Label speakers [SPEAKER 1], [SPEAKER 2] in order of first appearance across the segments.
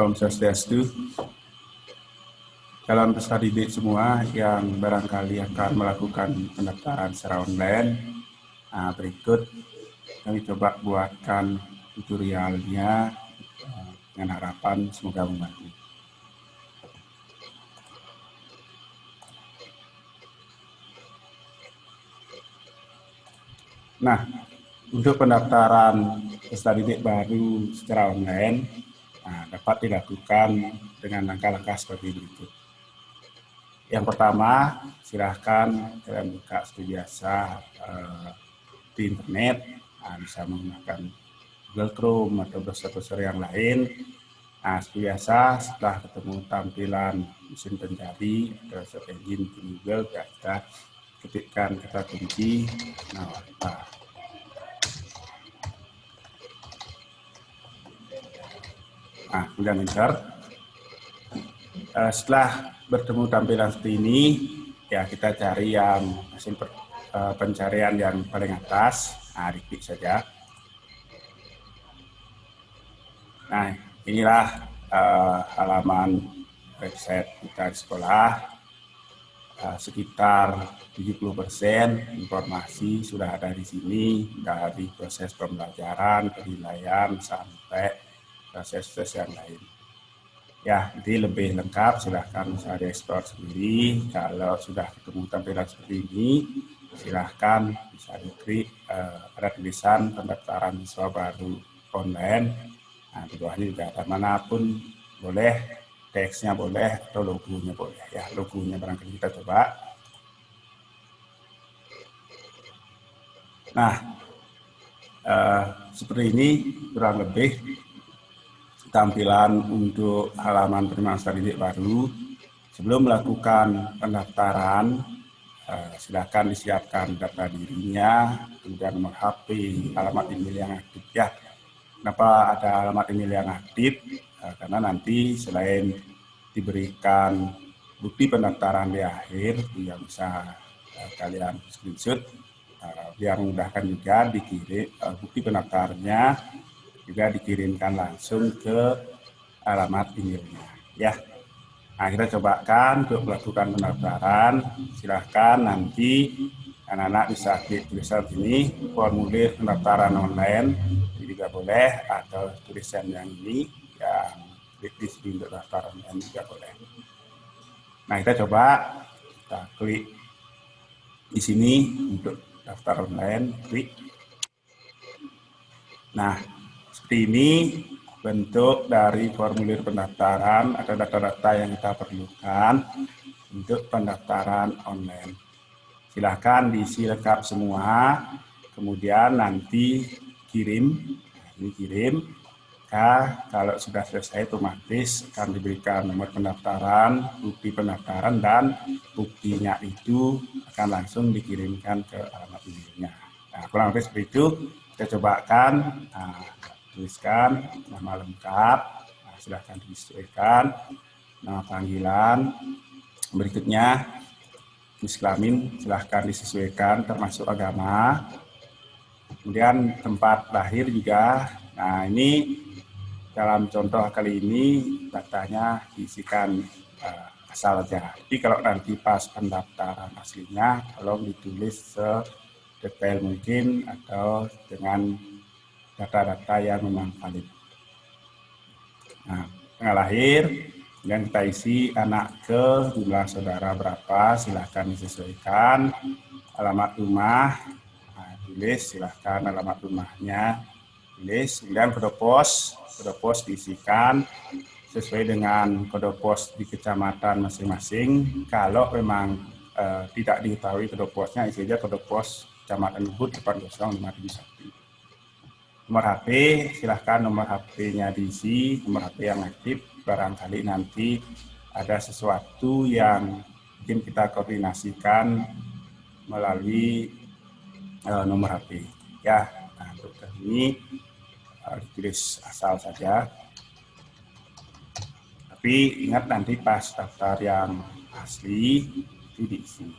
[SPEAKER 1] Om Swastiastu. Calon peserta didik semua yang barangkali akan melakukan pendaftaran secara online, berikut kami coba buatkan tutorialnya dengan harapan semoga membantu. Nah, untuk pendaftaran peserta didik baru secara online dapat dilakukan dengan langkah-langkah seperti berikut. Yang pertama, silahkan kalian buka seperti biasa di internet, bisa menggunakan Google Chrome atau browser-browser yang lain. Seperti biasa, setelah ketemu tampilan mesin pencari atau search engine di Google, kita ketikkan kata kunci Nawarta. Kemudian enter. Setelah bertemu tampilan seperti ini, ya kita cari yang hasil pencarian yang paling atas, diklik saja. Nah, inilah halaman website kita di sekolah. Sekitar 70% informasi sudah ada di sini, dari proses pembelajaran, penilaian, sampai proses-proses yang lain. Ya, jadi lebih lengkap silahkan bisa dieksplor sendiri. Kalau sudah ketemu tampilan seperti ini, silahkan bisa diklik ada tulisan pendaftaran siswa baru online. Di bawahnya juga ada manapun boleh, teksnya boleh, atau logonya boleh. Ya, logonya barangkali kita coba. Nah, seperti ini kurang lebih tampilan untuk halaman penerimaan peserta didik baru. Sebelum melakukan pendaftaran, silakan disiapkan data dirinya, kemudian nomor HP, alamat email yang aktif. Ya, kenapa ada alamat email yang aktif? Karena nanti selain diberikan bukti pendaftaran di akhir yang bisa kalian screenshot, biar memudahkan juga dikirim bukti pendaftarannya juga dikirimkan langsung ke alamat emailnya. Ya, kita cobakan untuk melakukan pendaftaran. Silahkan nanti anak-anak bisa klik tulisan ini, formulir pendaftaran online, ini juga boleh, atau tulisan yang ini, yang klik di sini untuk daftar online juga boleh. Nah, kita coba, kita klik di sini untuk daftar online, klik. Nah, seperti ini bentuk dari formulir pendaftaran atau data-data yang kita perlukan untuk pendaftaran online. Silahkan diisi lengkap semua, kemudian nanti kirim. Ini kirim. Kalau sudah selesai otomatis akan diberikan nomor pendaftaran, bukti pendaftaran, dan buktinya itu akan langsung dikirimkan ke alamat emailnya. Kurang lebih seperti itu. Kita cobakan. Tuliskan nama lengkap, silahkan disesuaikan, nama panggilan, berikutnya jenis kelamin silahkan disesuaikan termasuk agama, kemudian tempat lahir juga. Nah, ini dalam contoh kali ini datanya diisikan asal saja. Jadi kalau nanti pas pendaftaran aslinya tolong ditulis sedetail mungkin atau dengan data-data yang memang valid. Nah, tanggal lahir, yang kita isi anak ke, jumlah saudara berapa, silahkan disesuaikan. Alamat rumah, tulis, silahkan alamat rumahnya, tulis. Kemudian kode pos diisikan sesuai dengan kode pos di kecamatan masing-masing. Kalau memang tidak diketahui kode posnya, isi saja kode pos kecamatan Ubud 80571. Nomor HP, silahkan nomor HP-nya diisi, nomor HP yang aktif, barangkali nanti ada sesuatu yang mungkin kita koordinasikan melalui nomor HP. Ya, untuk ini ditulis asal saja. Tapi ingat nanti pas daftar yang asli itu diisi.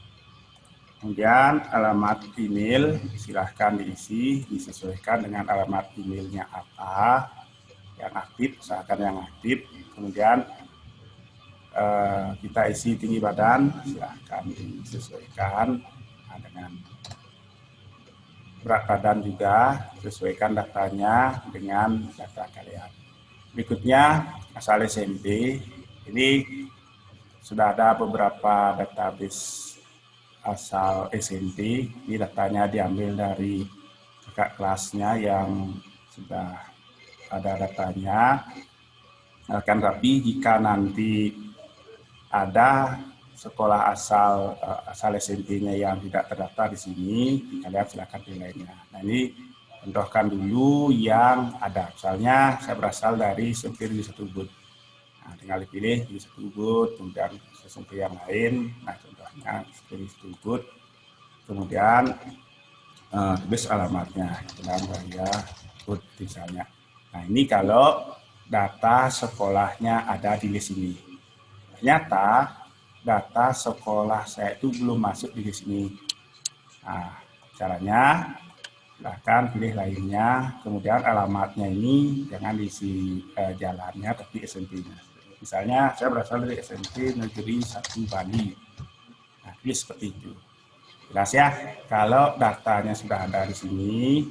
[SPEAKER 1] Kemudian alamat email silahkan diisi, disesuaikan dengan alamat emailnya apa. yang aktif, usahakan yang aktif. Kemudian kita isi tinggi badan, silahkan disesuaikan dengan berat badan juga, sesuaikan datanya dengan data kalian. Berikutnya asal SMP, ini sudah ada beberapa database asal SMP, ini datanya diambil dari kakak kelasnya yang sudah ada datanya. Akan tapi jika nanti ada sekolah asal SMP-nya yang tidak terdaftar di sini, kalian silakan pilih lainnya. Nah, ini contohkan dulu yang ada. Misalnya saya berasal dari SMP Negeri 1 Ubud. Nah, tinggal dipilih di 1 Ubud, kemudian SMP yang lain. Nah, contohnya SMP 1 Ubud. Kemudian tulis alamatnya, Jalan Raya Ubud misalnya. Nah, ini kalau data sekolahnya ada di list ini. Ternyata data sekolah saya itu belum masuk di sini. Nah, caranya silahkan pilih lainnya, kemudian alamatnya ini jangan diisi jalannya tapi SMP-nya. Misalnya saya berasal dari SMP Negeri 1 Bali. Nah, pilih seperti itu. Jelas ya, kalau datanya sudah ada di sini,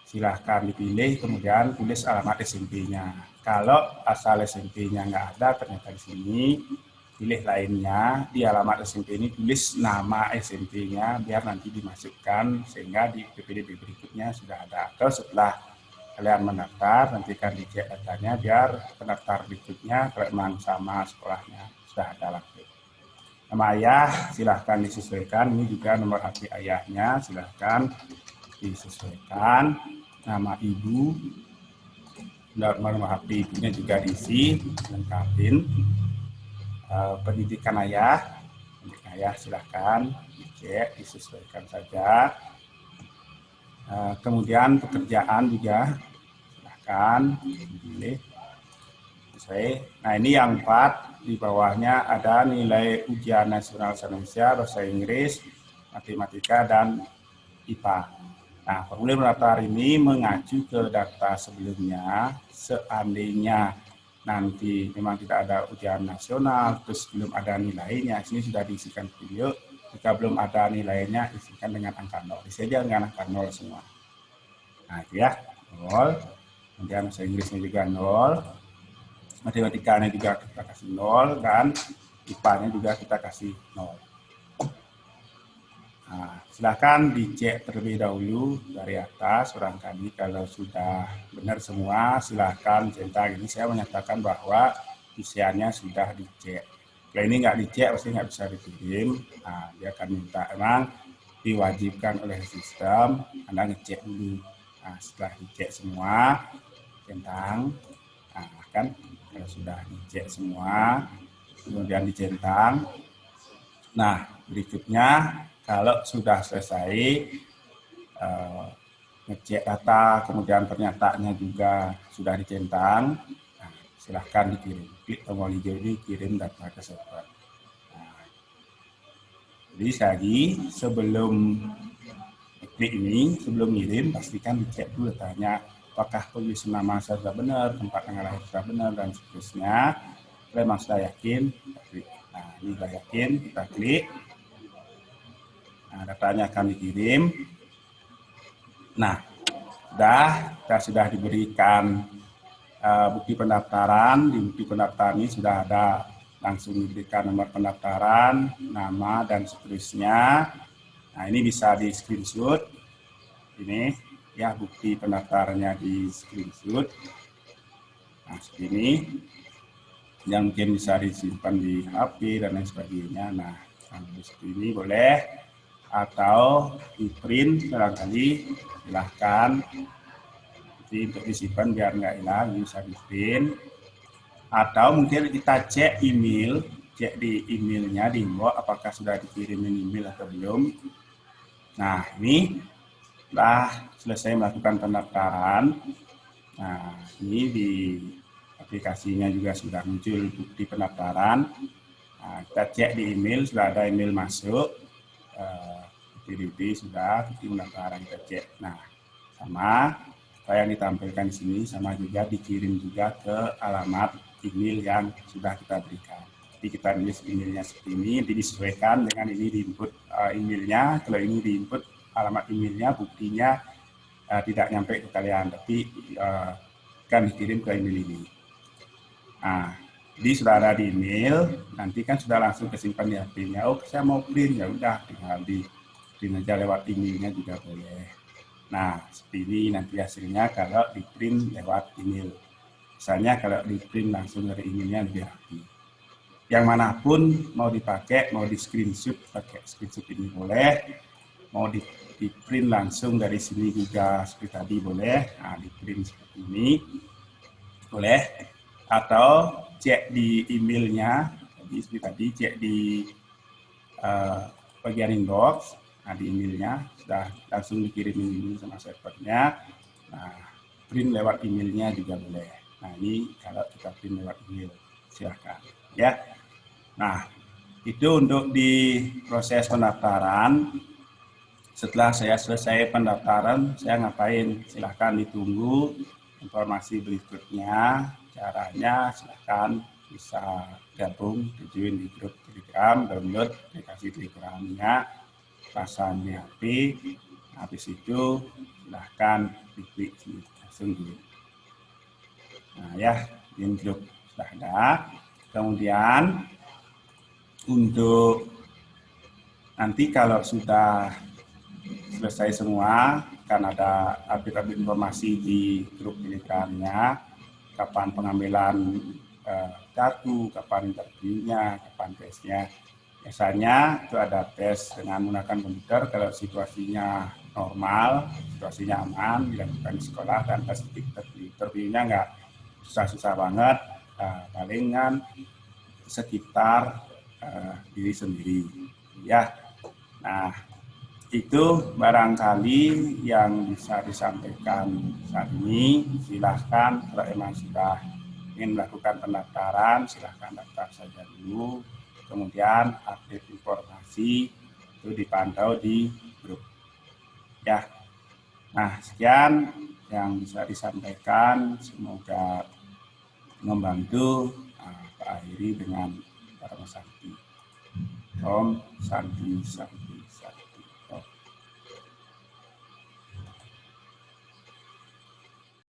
[SPEAKER 1] silahkan dipilih, kemudian tulis alamat SMP-nya. Kalau asal SMP-nya nggak ada, ternyata di sini, pilih lainnya, di alamat SMP ini tulis nama SMP-nya, biar nanti dimasukkan, sehingga di PPDB berikutnya sudah ada. Atau setelah kalian mendaftar, nanti kan dicek datanya, biar pendaftar berikutnya, kalau memang sama sekolahnya, sudah ada lagi. Nama ayah, silahkan disesuaikan, ini juga nomor HP ayahnya, silahkan disesuaikan. Nama ibu, nomor HP ibunya juga diisi, lengkapin. Pendidikan ayah silahkan dicek, disesuaikan saja. Kemudian pekerjaan juga silahkan dipilih sesuai. Nah, ini yang 4, di bawahnya ada nilai ujian nasional Indonesia, bahasa Inggris, matematika, dan IPA. Nah, formulir pendaftar ini mengacu ke data sebelumnya. Seandainya nanti memang tidak ada ujian nasional, terus belum ada nilainya, sini sudah diisikan video. Jika belum ada nilainya, isikan dengan angka 0. Isi aja dengan angka 0 semua. Nah, itu ya, 0. Kemudian bahasa Inggrisnya juga 0. Matematikanya juga kita kasih 0, dan IPA-nya juga kita kasih 0. Nah, silahkan dicek terlebih dahulu dari atas, barangkali kalau sudah benar semua silahkan centang. Ini saya menyatakan bahwa isiannya sudah dicek. Kalau ini nggak dicek, pasti nggak bisa dikirim. Nah, dia akan minta, emang diwajibkan oleh sistem, Anda ngecek dulu. Nah, setelah dicek semua, centang. Nah, kan kalau sudah dicek semua, kemudian dicentang. Nah, berikutnya kalau sudah selesai ngecek data, kemudian pernyataannya juga sudah dicentang, nah, silahkan dikirim. Klik tombol hijau ini, kirim data ke server. Nah, jadi sekali lagi, sebelum klik ini, sebelum ngirim, pastikan dicek dulu datanya, apakah tulisan nama saya sudah benar, tempat tanggal lahir sudah benar, dan seterusnya. Kalau memang sudah yakin, kita klik. Nah, ini sudah yakin, kita klik. Nah, datanya akan dikirim. Nah, kita sudah diberikan bukti pendaftaran. Di bukti pendaftaran ini sudah ada langsung diberikan nomor pendaftaran, nama, dan seterusnya. Nah, ini bisa di screenshot. Ini ya bukti pendaftarannya di screenshot. Nah, seperti ini. Yang mungkin bisa disimpan di HP dan lain sebagainya. Nah, seperti ini boleh. Atau di print barangkali, silahkan untuk disimpan biar nggak hilang, bisa di print. Atau mungkin kita cek email, cek di emailnya, di inbox apakah sudah dikirimin email atau belum. Nah, ini setelah selesai melakukan pendaftaran, nah ini di aplikasinya juga sudah muncul bukti pendaftaran. Nah, kita cek di email, sudah ada email masuk. PDB sudah, bukti pendaftaran kita cek. Nah, sama Apa yang ditampilkan di sini sama juga dikirim juga ke alamat email yang sudah kita berikan. Jadi kita nulis emailnya seperti ini, disesuaikan dengan ini di input emailnya. Kalau ini di input alamat emailnya, buktinya tidak nyampe ke kalian, tapi kan dikirim ke email ini. Nah, jadi sudah ada di email, nanti kan sudah langsung kesimpan di HP-nya. Oh, saya mau print, ya udah tinggal di print aja lewat emailnya juga boleh. Nah, seperti ini nanti hasilnya kalau di print lewat email. Misalnya kalau di print langsung dari emailnya lebih rapi. Yang manapun mau dipakai, mau di screenshot, pakai screenshot ini boleh. Mau di print langsung dari sini juga seperti tadi boleh. Nah, di print seperti ini boleh. Atau cek di emailnya, jadi seperti tadi cek di bagian inbox. Nah, di emailnya sudah langsung dikirim ini sama servernya. Nah, print lewat emailnya juga boleh. Nah, ini kalau kita print lewat email, silakan ya. Nah, itu untuk di proses pendaftaran. Setelah saya selesai pendaftaran, saya ngapain? Silahkan ditunggu informasi berikutnya. Caranya silahkan bisa gabung, join di grup Telegram, download aplikasi Telegramnya, pasang di HP. Habis itu silahkan diklik langsung di. Nah ya, in grup sudah ada. Kemudian untuk nanti kalau sudah selesai semua, kan ada update informasi di grup Telegramnya, kapan pengambilan kartu, kapan interviewnya, kapan tesnya. Biasanya itu ada tes dengan menggunakan komputer kalau situasinya normal, situasinya aman, dilakukan di sekolah, dan tes interviewnya nggak susah-susah banget, palingan sekitar diri sendiri. Ya, nah itu barangkali yang bisa disampaikan saat ini. Silahkan kalau memang sudah ingin melakukan pendaftaran, silahkan daftar saja dulu. Kemudian update informasi itu dipantau di grup. Ya, nah sekian yang bisa disampaikan. Semoga membantu Pak Ahiri dengan Dharma Sakti. Om Santi Santi.